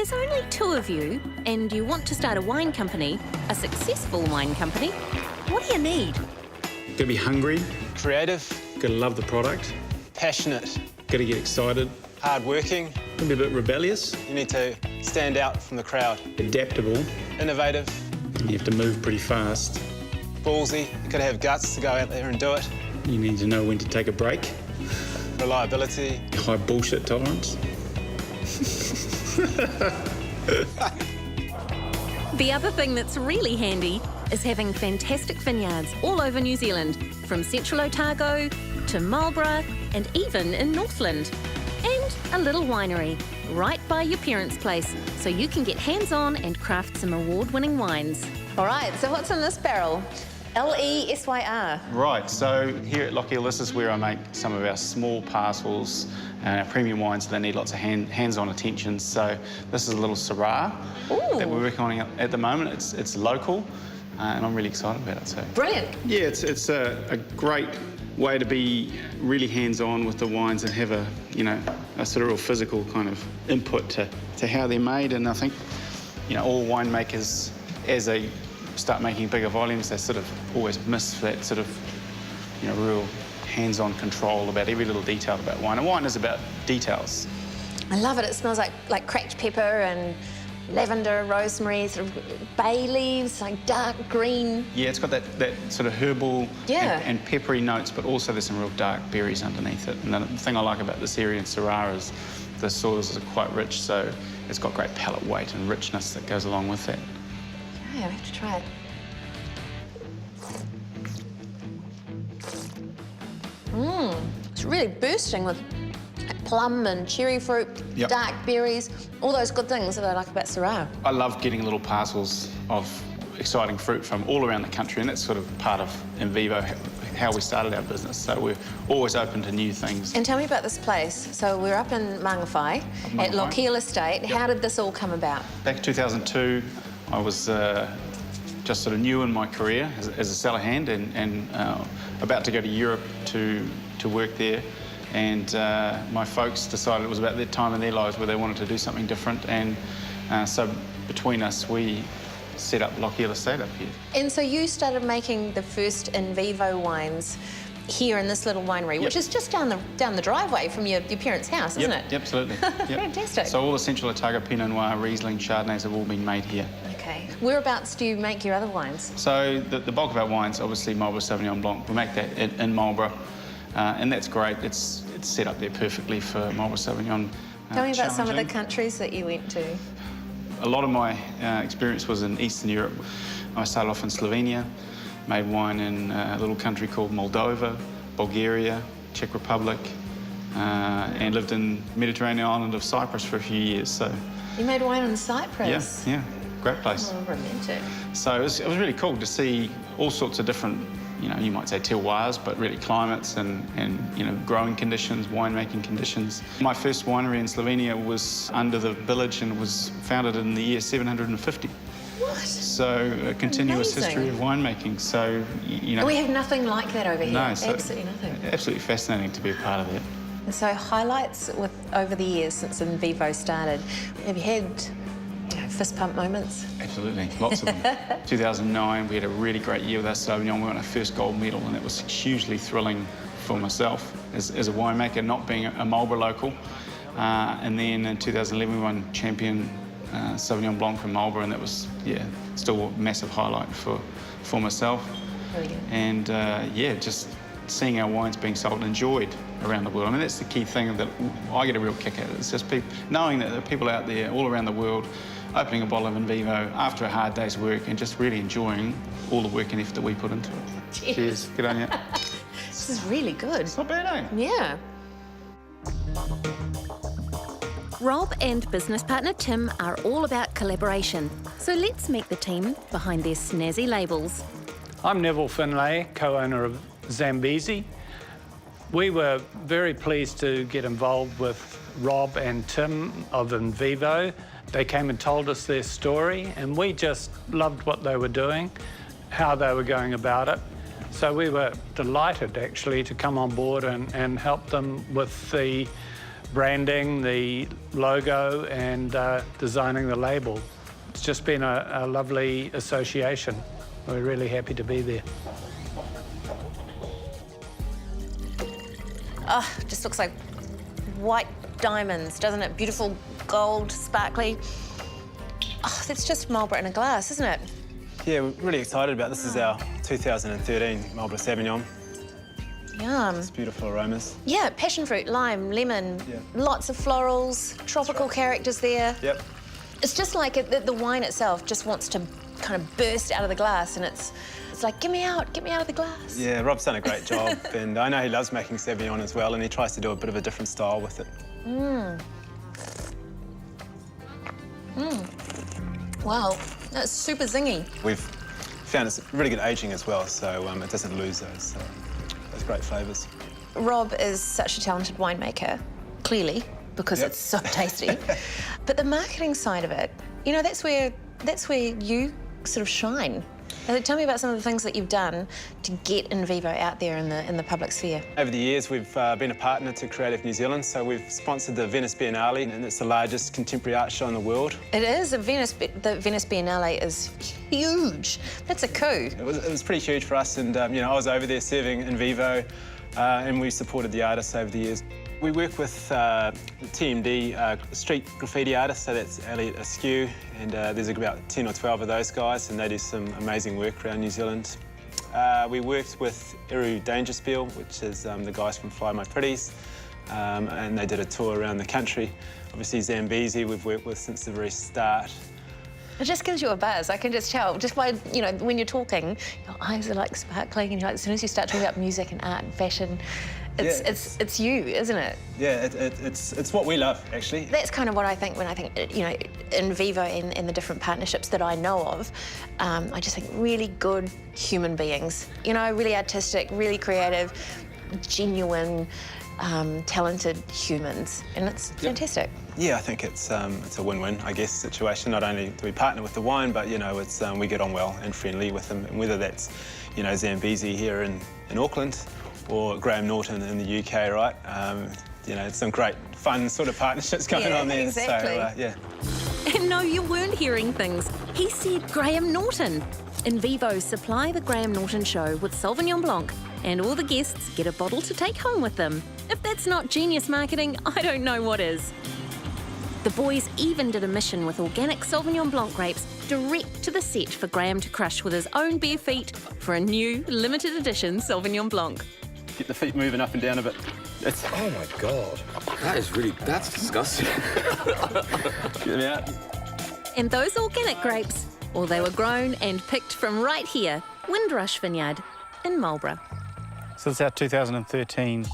there's only two of you and you want to start a wine company, a successful wine company, what do you need? Gotta be hungry, Creative, gotta love the product, passionate, gotta get excited, hard-working. gotta be a bit rebellious, You need to stand out from the crowd. adaptable, Innovative, and you have to move pretty fast. ballsy. You gotta have guts to go out there and do it. You need to know when to take a break, Reliability. high bullshit tolerance. The other thing that's really handy is having fantastic vineyards all over New Zealand, from Central Otago to Marlborough and even in Northland. And a little winery right by your parents' place, so you can get hands-on and craft some award-winning wines. All right, so what's in this barrel? L-E-S-Y-R. Right, so here at Lockyer, this is where I make some of our small parcels and our premium wines that need lots of hands-on attention. So this is a little Syrah that we're working on at the moment. It's local, and I'm really excited about it too. Brilliant. Yeah, it's a great way to be really hands-on with the wines and have a sort of real physical kind of input to how they're made. And I think, all winemakers, as they start making bigger volumes, they sort of always miss that sort of, real hands-on control about every little detail about wine. And wine is about details. I love it. It smells like cracked pepper and lavender, rosemary, sort of bay leaves, like dark green. Yeah, it's got that sort of herbal Yeah. and peppery notes, but also there's some real dark berries underneath it. And the thing I like about this area in Syrah is the soils are quite rich, so it's got great palate weight and richness that goes along with that. Okay, I have to try it. It's really bursting with plum and cherry fruit, Yep. dark berries, all those good things that I like about Syrah. I love getting little parcels of exciting fruit from all around the country, and that's sort of part of Invivo, how we started our business. So we're always open to new things. And tell me about this place. So we're up in Mangawhai at Mangawhai. Lockyer Estate. Yep. How did this all come about? Back in 2002, I was just sort of new in my career as a cellar hand and about to go to Europe to work there. And my folks decided it was about that time in their lives where they wanted to do something different. And so between us, we set up Lockyer Estate up here. And so you started making the first Invivo wines here in this little winery, which is just down the driveway from your parents' house, isn't it? Yep, absolutely. Yep. Fantastic. So all the Central Otago Pinot Noir, Riesling, Chardonnays have all been made here. Okay. Whereabouts do you make your other wines? So the bulk of our wines, obviously Marlborough Sauvignon Blanc, we make that in Marlborough, and that's great. It's set up there perfectly for Marlborough Sauvignon. Tell me about some of the challenging. countries that you went to. A lot of my experience was in Eastern Europe. I started off in Slovenia, made wine in a little country called Moldova, Bulgaria, Czech Republic, and lived in the Mediterranean island of Cyprus for a few years. So You made wine in Cyprus? yeah, great place. Oh, romantic. So it was really cool to see all sorts of different, you might say terroirs, but really climates and growing conditions, winemaking conditions. My first winery in Slovenia was under the village and was founded in the year 750. What? So a continuous Amazing. history of winemaking. So, And we have nothing like that over here. No, so Absolutely nothing. absolutely fascinating to be a part of that. And so highlights over the years since Invivo started. Have you had fist pump moments? Absolutely, lots of them. 2009, we had a really great year with our Sauvignon. We won our first gold medal, and it was hugely thrilling for myself as a winemaker, not being a Marlborough local. And then in 2011, we won champion Sauvignon Blanc from Marlborough, and that was, still a massive highlight for myself. Brilliant. And just seeing our wines being sold and enjoyed around the world. I mean, that's the key thing that I get a real kick at. It's just knowing that there are people out there all around the world opening a bottle of Invivo after a hard day's work and just really enjoying all the work and effort that we put into it. Cheers. Good on you. This is really good. It's not bad, eh? Yeah. Rob and business partner Tim are all about collaboration. So let's meet the team behind their snazzy labels. I'm Neville Finlay, co-owner of Zambezi. We were very pleased to get involved with Rob and Tim of Invivo. They came and told us their story, and we just loved what they were doing, how they were going about it. So we were delighted, actually, to come on board and help them with the branding the logo and designing the label. It's just been a lovely association. We're really happy to be there. Oh, just looks like white diamonds, doesn't it? Beautiful gold, sparkly. Oh, that's just Marlborough in a glass, isn't it? Yeah, we're really excited about this. This is our 2013 Marlborough Sauvignon. Yum. It's beautiful aromas. Yeah, passion fruit, lime, lemon, lots of florals, tropical characters there. Yep. It's just like the wine itself just wants to kind of burst out of the glass, and it's like, get me out of the glass. Yeah, Rob's done a great job, and I know he loves making Sauvignon as well, and he tries to do a bit of a different style with it. Wow, that's super zingy. We've found it's really good aging as well, so it doesn't lose those great flavours. Rob is such a talented winemaker, clearly, because it's so tasty. But the marketing side of it, you know, that's where you sort of shine. Tell me about some of the things that you've done to get Invivo out there in the public sphere. Over the years, we've been a partner to Creative New Zealand, so we've sponsored the Venice Biennale, and it's the largest contemporary art show in the world. It is. The Venice Biennale is huge. That's a coup. It was pretty huge for us, and you know, I was over there serving Invivo, and we supported the artists over the years. We work with TMD, street graffiti artists, so that's Elliot Askew, and there's about 10 or 12 of those guys, and they do some amazing work around New Zealand. We worked with Eru Dangerspiel, which is the guys from Fly My Pretties, and they did a tour around the country. Obviously Zambezi we've worked with since the very start. It just gives you a buzz. I can just tell, just by, you know, when you're talking, your eyes are like sparkling, and you're like, as soon as you start talking about music and art and fashion, it's you, isn't it? Yeah, it's what we love, actually. That's kind of what I think when I think, you know, Invivo and the different partnerships that I know of. I just think really good human beings. You know, really artistic, really creative, genuine, talented humans, and it's fantastic. Yeah, I think it's a win-win, I guess, situation. Not only do we partner with the wine, but, you know, it's we get on well and friendly with them, and whether that's, you know, Zambezi here in Auckland, or Graham Norton in the UK, right? You know, it's some great, fun sort of partnerships going on there. Exactly. So, yeah. And no, you weren't hearing things. He said Graham Norton. Invivo supply the Graham Norton show with Sauvignon Blanc, and all the guests get a bottle to take home with them. If that's not genius marketing, I don't know what is. The boys even did a mission with organic Sauvignon Blanc grapes direct to the set for Graham to crush with his own bare feet for a new limited edition Sauvignon Blanc. Get the feet moving up and down a bit. Oh my God, that's disgusting. Get them out. And those organic grapes, well, they were grown and picked from right here, Windrush Vineyard in Marlborough. So it's our 2013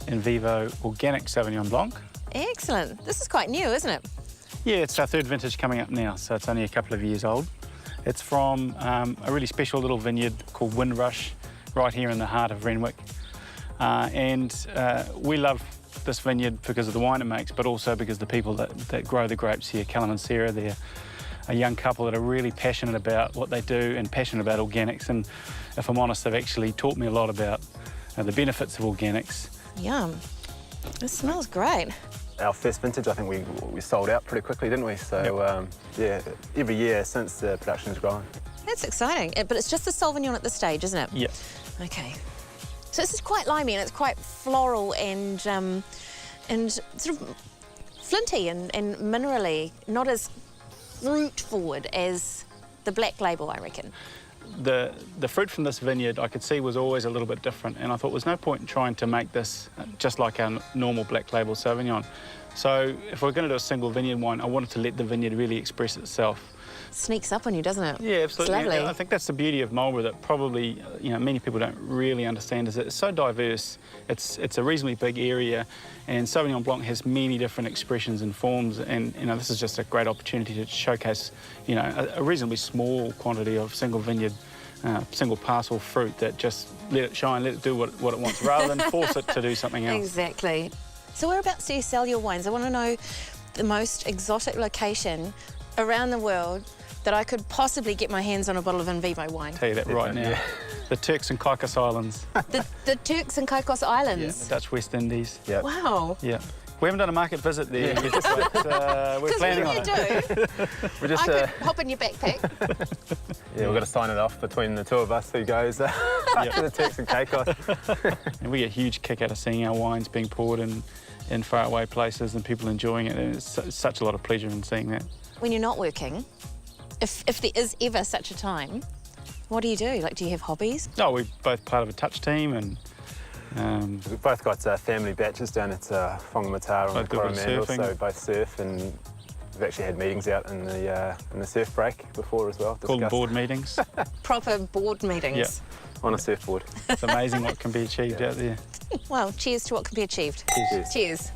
Invivo Organic Sauvignon Blanc. Excellent. This is quite new, isn't it? Yeah, it's our third vintage coming up now, so it's only a couple of years old. It's from a really special little vineyard called Windrush, right here in the heart of Renwick. We love this vineyard because of the wine it makes, but also because the people that grow the grapes here, Callum and Sarah, they're a young couple that are really passionate about what they do and passionate about organics. And if I'm honest, they've actually taught me a lot about the benefits of organics. Yum. This smells great. Our first vintage, I think we sold out pretty quickly, didn't we? So, yeah, every year since the production has grown. That's exciting. But it's just the Sauvignon at this stage, isn't it? Yeah. Okay. So this is quite limey, and it's quite floral and sort of flinty and minerally, not as fruit forward as the black label, I reckon. The fruit from this vineyard I could see was always a little bit different, and I thought there's no point in trying to make this just like our normal black label Sauvignon. So if we're going to do a single vineyard wine, I wanted to let the vineyard really express itself. Sneaks up on you, doesn't it? Yeah, absolutely. It's lovely. I think that's the beauty of Marlborough that probably many people don't really understand, is that it's so diverse. It's a reasonably big area, and Sauvignon Blanc has many different expressions and forms, and this is just a great opportunity to showcase a reasonably small quantity of single vineyard, single parcel fruit that just let it shine, let it do what it wants, rather than force it to do something else. Exactly. So whereabouts do you sell your wines? I want to know the most exotic location around the world that I could possibly get my hands on a bottle of Invivo wine. I'll tell you that right now. Yeah. The Turks and Caicos Islands. The Turks and Caicos Islands? Yeah, the Dutch West Indies. Yeah. Wow. Yeah. We haven't done a market visit there yet, but we're planning on it. We're just, I could hop in your backpack. yeah, we've got to sign it off between the two of us who goes to the Turks and Caicos. And we get a huge kick out of seeing our wines being poured in faraway places and people enjoying it. And it's such a lot of pleasure in seeing that. When you're not working, if there is ever such a time, what do you do? Like, do you have hobbies? Oh, we're both part of a touch team and We've both got family batches down at Whangamata on the Both do a bit of Coromandel, surfing. so both surf, and we've actually had meetings out in the surf break before as well. call them discussed board meetings. Proper board meetings. Yeah. on a surfboard. It's amazing what can be achieved out there. Well, cheers to what can be achieved. Cheers. Cheers.